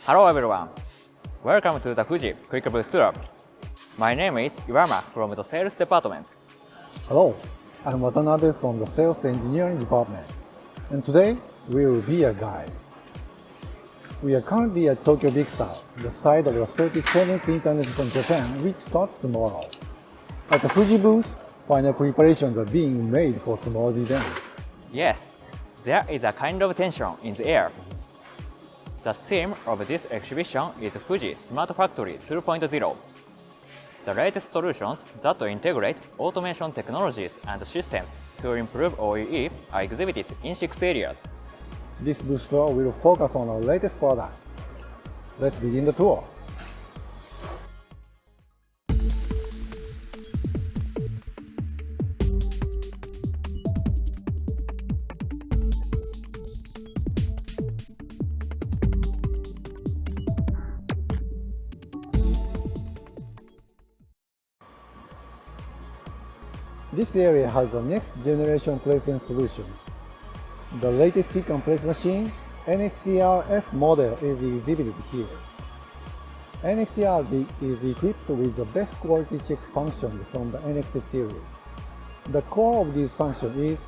Hello everyone! Welcome to the Fuji Quick Booth Tour. My name is Iwama from the Sales Department. Hello, I'm Watanabe from the Sales Engineering Department. And today, we will be your guides. We are currently at Tokyo Big Sur, the site of the 37th Internet Con Japan, which starts tomorrow. At the Fuji booth, final preparations are being made for tomorrow's event. Yes, there is a kind of tension in the air. The theme of this exhibition is Fuji Smart Factory 2.0. The latest solutions that integrate automation technologies and systems to improve OEE are exhibited in 6 areas. This booth tour will focus on our latest products. Let's begin the tour. This area has the next generation placement solutions. The latest pick and place machine, NXCR-S model, is exhibited here. NXCR is equipped with the best quality check functions from the NXT series. The core of this function is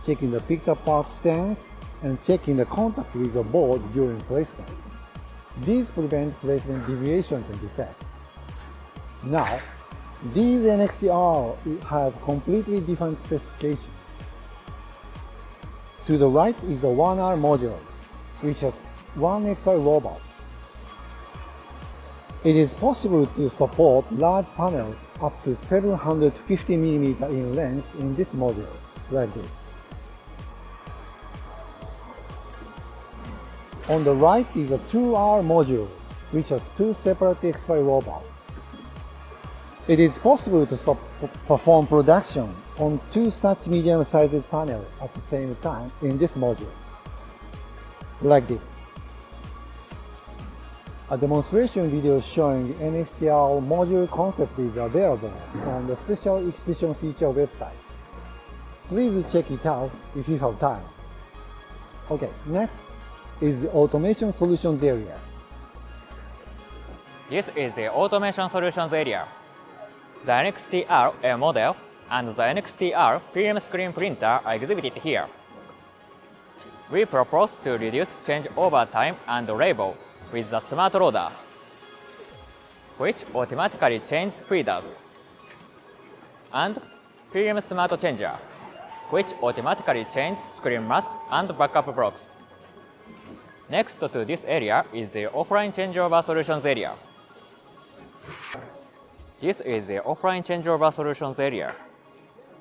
checking the picked up part stance and checking the contact with the board during placement. These prevent placement deviations and defects. Now, these NXCR have completely different specifications. To the right is the 1R module, which has 1 extra robot. It is possible to support large panels up to 750 mm in length in this module, like this. On the right is a 2R module, which has 2 separate X-ray robots. It is possible to perform production on 2 such medium-sized panels at the same time in this module, like this. A demonstration video showing NXTR module concept is available on the special exhibition feature website. Please check it out if you have time. Okay, next is the Automation Solutions area. This is the Automation Solutions area. The NXTR model and the NXTR premium screen printer are exhibited here. We propose to reduce changeover time and labor with the smart loader, which automatically changes feeders, and premium smart changer, which automatically changes screen masks and backup blocks. Next to this area is the offline changeover solutions area. This is the offline changeover solutions area.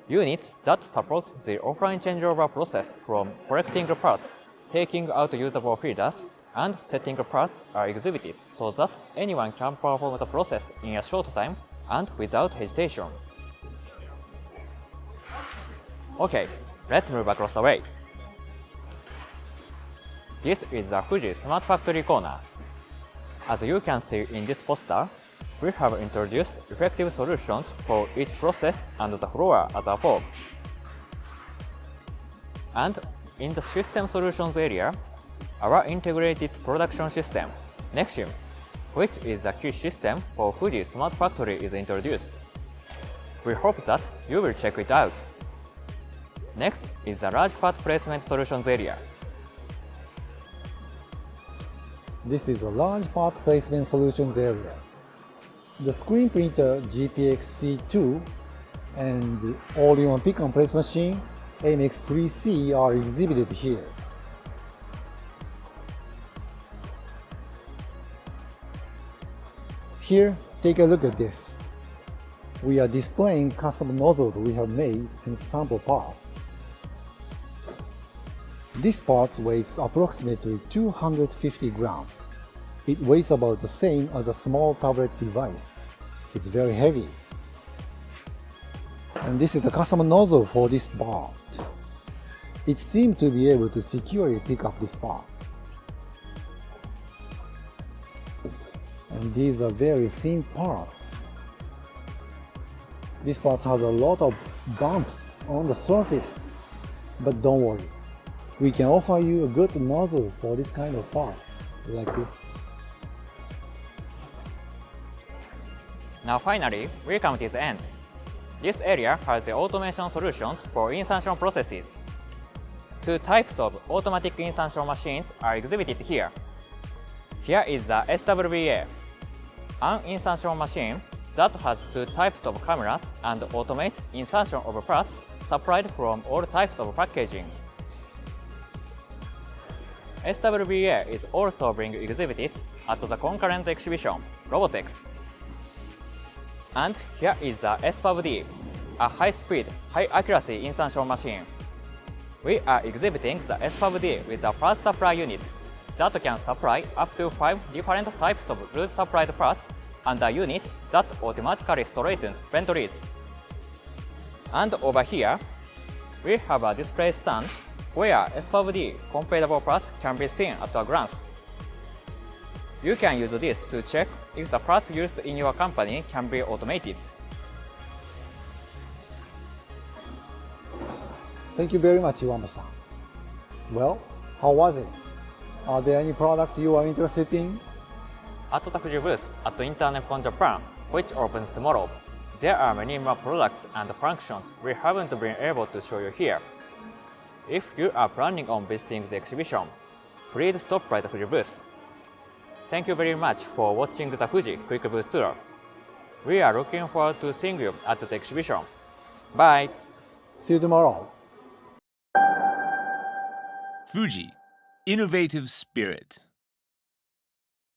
Units that support the offline changeover process from collecting parts, taking out usable feeders, and setting parts are exhibited so that anyone can perform the process in a short time and without hesitation. Okay, let's move across the way. This is the Fuji Smart Factory corner. As you can see in this poster, we have introduced effective solutions for each process and the floor as a whole. And in the System Solutions area, our integrated production system, Nexium, which is the key system for Fuji Smart Factory, is introduced. We hope that you will check it out. Next is the Large Part Placement Solutions area. This is the Large Part Placement Solutions area. The screen printer GPX-C2 and the all-in-one pick and place machine MX3C are exhibited here. Here, take a look at this. We are displaying custom nozzles we have made in sample parts. This part weighs approximately 250 grams. It weighs about the same as a small tablet device. It's very heavy. And this is the custom nozzle for this part. It seems to be able to securely pick up this part. And these are very thin parts. This part has a lot of bumps on the surface. But don't worry, we can offer you a good nozzle for this kind of parts, like this. Now finally, we come to the end. This area has the automation solutions for insertion processes. Two types of automatic insertion machines are exhibited here. Here is the SWA, an insertion machine that has two types of cameras and automates insertion of parts supplied from all types of packaging. SWA is also being exhibited at the concurrent exhibition, Robotex. And here is the S5D, a high-speed, high-accuracy insertion machine. We are exhibiting the S5D with a parts supply unit that can supply up to 5 different types of loose supplied parts and a unit that automatically straightens ventures. And over here, we have a display stand where S5D compatible parts can be seen at a glance. You can use this to check if the parts used in your company can be automated. Thank you very much, Iwama-san. Well, how was it? Are there any products you are interested in? At the Fuji booth at Inter Nepcon Japan, which opens tomorrow, there are many more products and functions we haven't been able to show you here. If you are planning on visiting the exhibition, please stop by the Fuji booth. Thank you very much for watching the Fuji Quick Booth Tour. We are looking forward to seeing you at the exhibition. Bye! See you tomorrow. Fuji, innovative spirit.